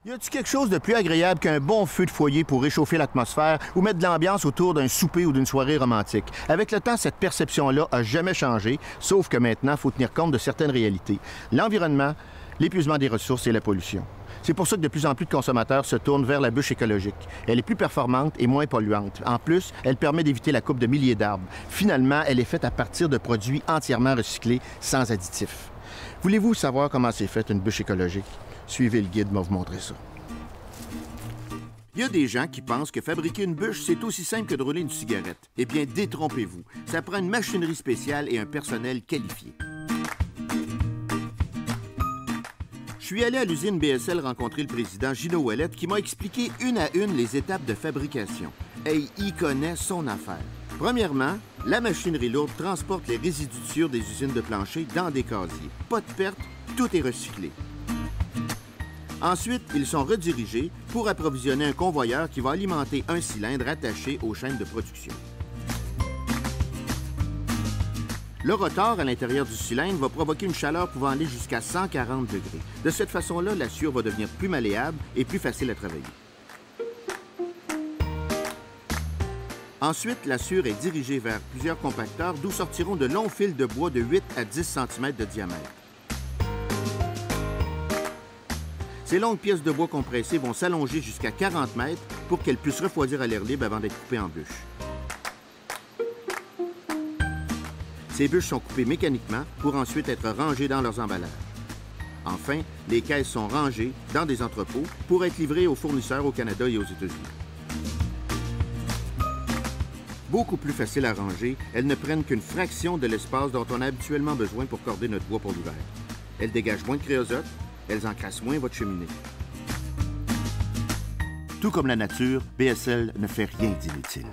Y a-t-il quelque chose de plus agréable qu'un bon feu de foyer pour réchauffer l'atmosphère ou mettre de l'ambiance autour d'un souper ou d'une soirée romantique? Avec le temps, cette perception-là a jamais changé, sauf que maintenant, il faut tenir compte de certaines réalités. L'environnement, l'épuisement des ressources et la pollution. C'est pour ça que de plus en plus de consommateurs se tournent vers la bûche écologique. Elle est plus performante et moins polluante. En plus, elle permet d'éviter la coupe de milliers d'arbres. Finalement, elle est faite à partir de produits entièrement recyclés, sans additifs. Voulez-vous savoir comment c'est fait une bûche écologique? Suivez le guide, moi vous montrer ça. Il y a des gens qui pensent que fabriquer une bûche, c'est aussi simple que de rouler une cigarette. Eh bien, détrompez-vous. Ça prend une machinerie spéciale et un personnel qualifié. Je suis allé à l'usine BSL rencontrer le président Gino Ouellette qui m'a expliqué une à une les étapes de fabrication. Et il connaît son affaire. Premièrement, la machinerie lourde transporte les résidus des usines de plancher dans des casiers. Pas de perte, tout est recyclé. Ensuite, ils sont redirigés pour approvisionner un convoyeur qui va alimenter un cylindre attaché aux chaînes de production. Le rotor à l'intérieur du cylindre va provoquer une chaleur pouvant aller jusqu'à 140 degrés. De cette façon-là, la sciure va devenir plus malléable et plus facile à travailler. Ensuite, la sciure est dirigée vers plusieurs compacteurs d'où sortiront de longs fils de bois de 8 à 10 cm de diamètre. Ces longues pièces de bois compressées vont s'allonger jusqu'à 40 mètres pour qu'elles puissent refroidir à l'air libre avant d'être coupées en bûches. Ces bûches sont coupées mécaniquement pour ensuite être rangées dans leurs emballages. Enfin, les caisses sont rangées dans des entrepôts pour être livrées aux fournisseurs au Canada et aux États-Unis. Beaucoup plus faciles à ranger, elles ne prennent qu'une fraction de l'espace dont on a habituellement besoin pour corder notre bois pour l'hiver. Elles dégagent moins de créosote, elles encrassent moins votre cheminée. Tout comme la nature, BSL ne fait rien d'inutile.